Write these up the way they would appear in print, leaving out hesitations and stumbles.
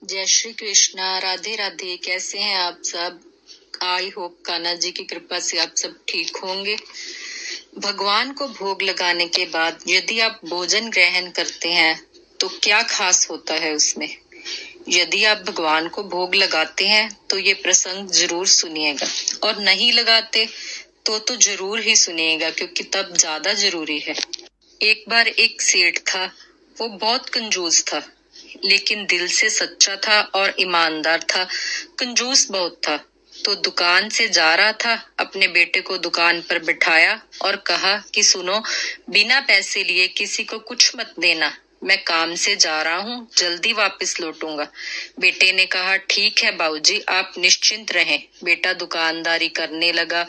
जय श्री कृष्णा। राधे राधे। कैसे हैं आप सब? आई होप कान्हा जी की कृपा से आप सब ठीक होंगे। भगवान को भोग लगाने के बाद यदि आप भोजन ग्रहण करते हैं तो क्या खास होता है उसमें। यदि आप भगवान को भोग लगाते हैं तो ये प्रसंग जरूर सुनिएगा, और नहीं लगाते तो जरूर ही सुनिएगा, क्योंकि तब ज्यादा जरूरी है। एक बार एक सेठ था। वो बहुत कंजूस था, लेकिन दिल से सच्चा था और ईमानदार था। कंजूस बहुत था तो दुकान से जा रहा था, अपने बेटे को दुकान पर बिठाया और कहा कि सुनो, बिना पैसे लिए किसी को कुछ मत देना। मैं काम से जा रहा हूँ, जल्दी वापस लौटूंगा। बेटे ने कहा ठीक है बाबूजी, आप निश्चिंत रहें। बेटा दुकानदारी करने लगा,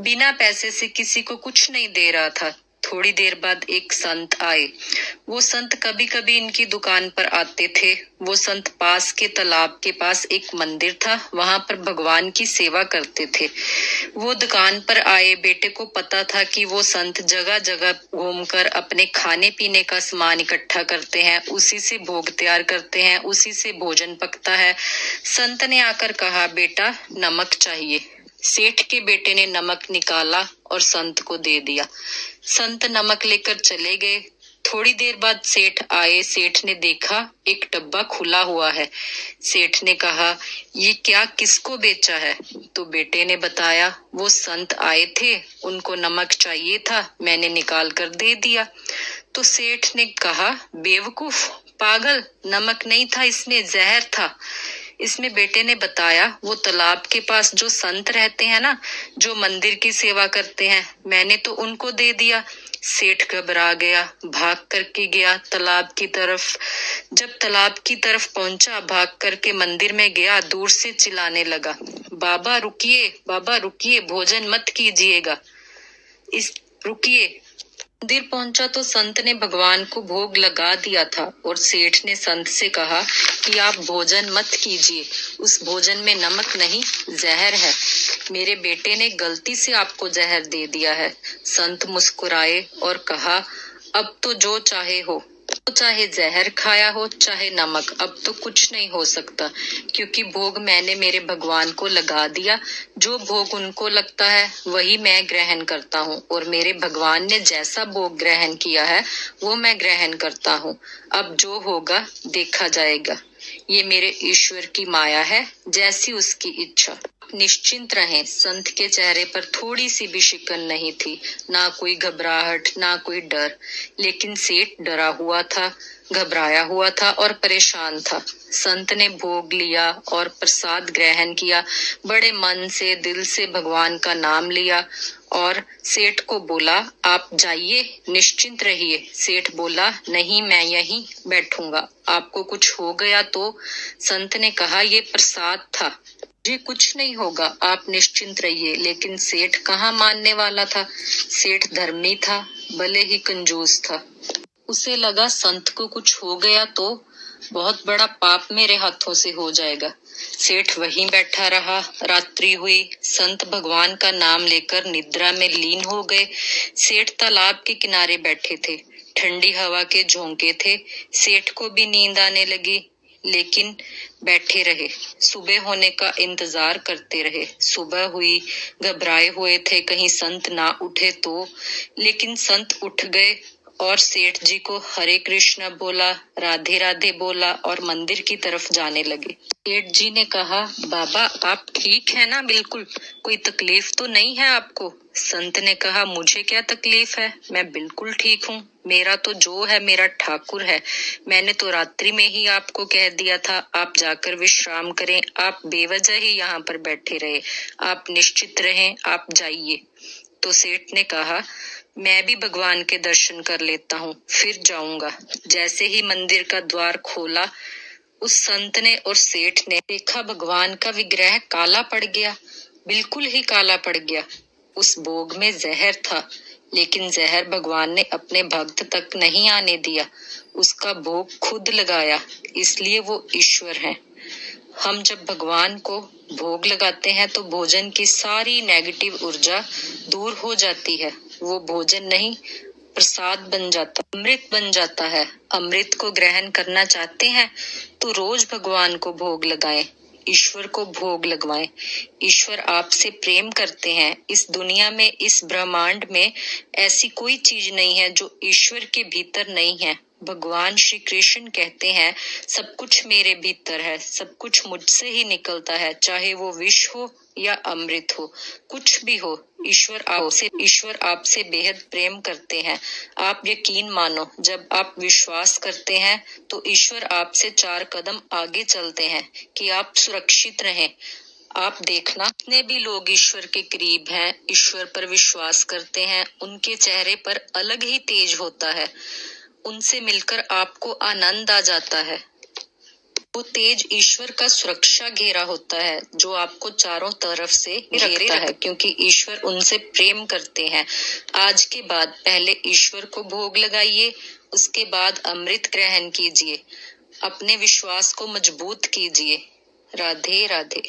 बिना पैसे से किसी को कुछ नहीं दे रहा था। थोड़ी देर बाद एक संत आए। वो संत कभी कभी इनकी दुकान पर आते थे। वो संत पास के तालाब के पास एक मंदिर था, वहां पर भगवान की सेवा करते थे। वो दुकान पर आए। बेटे को पता था कि वो संत जगह जगह घूमकर अपने खाने पीने का सामान इकट्ठा करते हैं, उसी से भोग तैयार करते हैं, उसी से भोजन पकता है। संत ने आकर कहा, बेटा नमक चाहिए। सेठ के बेटे ने नमक निकाला और संत को दे दिया। संत नमक लेकर चले गए। थोड़ी देर बाद सेठ आए। सेठ ने देखा एक डब्बा खुला हुआ है। सेठ ने कहा, ये क्या, किसको बेचा है? तो बेटे ने बताया, वो संत आए थे, उनको नमक चाहिए था, मैंने निकाल कर दे दिया। तो सेठ ने कहा, बेवकूफ, पागल, नमक नहीं था, इसमें जहर था। इसमें बेटे ने बताया, वो तालाब के पास जो संत रहते हैं ना, जो मंदिर की सेवा करते हैं, मैंने तो उनको दे दिया। सेठ घबरा गया, भाग करके गया तालाब की तरफ। जब तालाब की तरफ पहुंचा, भाग करके मंदिर में गया, दूर से चिल्लाने लगा, बाबा रुकिए, बाबा रुकिए, भोजन मत कीजिएगा, इस रुकिए। मंदिर पहुंचा तो संत ने भगवान को भोग लगा दिया था, और सेठ ने संत से कहा कि आप भोजन मत कीजिए, उस भोजन में नमक नहीं, जहर है। मेरे बेटे ने गलती से आपको जहर दे दिया है। संत मुस्कुराए और कहा, अब तो जो चाहे हो, तो चाहे जहर खाया हो चाहे नमक, अब तो कुछ नहीं हो सकता, क्योंकि भोग मैंने मेरे भगवान को लगा दिया। जो भोग उनको लगता है वही मैं ग्रहण करता हूँ, और मेरे भगवान ने जैसा भोग ग्रहण किया है वो मैं ग्रहण करता हूँ। अब जो होगा देखा जाएगा। ये मेरे ईश्वर की माया है, जैसी उसकी इच्छा। निश्चिंत रहें। संत के चेहरे पर थोड़ी सी भी शिकन नहीं थी, ना कोई घबराहट, ना कोई डर। लेकिन सेठ डरा हुआ था, घबराया हुआ था और परेशान था। संत ने भोग लिया और प्रसाद ग्रहण किया। बड़े मन से, दिल से भगवान का नाम लिया और सेठ को बोला, आप जाइए, निश्चिंत रहिए। सेठ बोला, नहीं, मैं यहीं बैठूंगा, आपको कुछ हो गया तो? संत ने कहा, ये प्रसाद था, जी कुछ नहीं होगा, आप निश्चिंत रहिए। लेकिन सेठ कहाँ मानने वाला था। सेठ धर्मी था, भले ही कंजूस था। उसे लगा संत को कुछ हो गया तो बहुत बड़ा पाप मेरे हाथों से हो जाएगा। सेठ वहीं बैठा रहा। रात्रि हुई। संत भगवान का नाम लेकर निद्रा में लीन हो गए। सेठ तालाब के किनारे बैठे थे। ठंडी हवा के झोंके थे। सेठ को भी नींद आने लगी, लेकिन बैठे रहे। सुबह होने का इंतजार करते रहे। सुबह हुई। घबराए हुए थे कहीं संत ना उठे तो, लेकिन संत उठ गए और सेठ जी को हरे कृष्णा बोला, राधे राधे बोला और मंदिर की तरफ जाने लगे। सेठ जी ने कहा, बाबा आप ठीक है ना? बिल्कुल, कोई तकलीफ तो नहीं है आपको? संत ने कहा, मुझे क्या तकलीफ है, मैं बिल्कुल ठीक हूँ। मेरा तो जो है मेरा ठाकुर है। मैंने तो रात्रि में ही आपको कह दिया था आप जाकर विश्राम करें, आप बेवजह ही यहाँ पर बैठे रहे। आप निश्चित रहें, आप जाइए। तो सेठ ने कहा, मैं भी भगवान के दर्शन कर लेता हूँ, फिर जाऊंगा। जैसे ही मंदिर का द्वार खोला, उस संत ने और सेठ ने देखा भगवान का विग्रह काला पड़ गया, बिल्कुल ही काला पड़ गया। उस भोग में जहर था, लेकिन जहर भगवान ने अपने भक्त तक नहीं आने दिया, उसका भोग खुद लगाया, इसलिए वो ईश्वर है। हम जब भगवान को भोग लगाते हैं तो भोजन की सारी नेगेटिव ऊर्जा दूर हो जाती है। वो भोजन नहीं, प्रसाद बन जाता, अमृत बन जाता है। अमृत को ग्रहण करना चाहते हैं तो रोज भगवान को भोग लगाएं, ईश्वर को भोग लगवाएं। ईश्वर आपसे प्रेम करते हैं। इस दुनिया में, इस ब्रह्मांड में ऐसी कोई चीज नहीं है जो ईश्वर के भीतर नहीं है। भगवान श्री कृष्ण कहते हैं, सब कुछ मेरे भीतर है, सब कुछ मुझसे ही निकलता है, चाहे वो विष हो या अमृत हो, कुछ भी हो। ईश्वर आपसे बेहद प्रेम करते हैं। आप यकीन मानो, जब आप विश्वास करते हैं तो ईश्वर आपसे 4 कदम आगे चलते हैं कि आप सुरक्षित रहें। आप देखना, जितने भी लोग ईश्वर के करीब हैं, ईश्वर पर विश्वास करते हैं, उनके चेहरे पर अलग ही तेज होता है। उनसे मिलकर आपको आनंद आ जाता है। वो तेज ईश्वर का सुरक्षा घेरा होता है जो आपको चारों तरफ से रखता है, क्योंकि ईश्वर उनसे प्रेम करते हैं। आज के बाद पहले ईश्वर को भोग लगाइए, उसके बाद अमृत ग्रहण कीजिए, अपने विश्वास को मजबूत कीजिए। राधे राधे।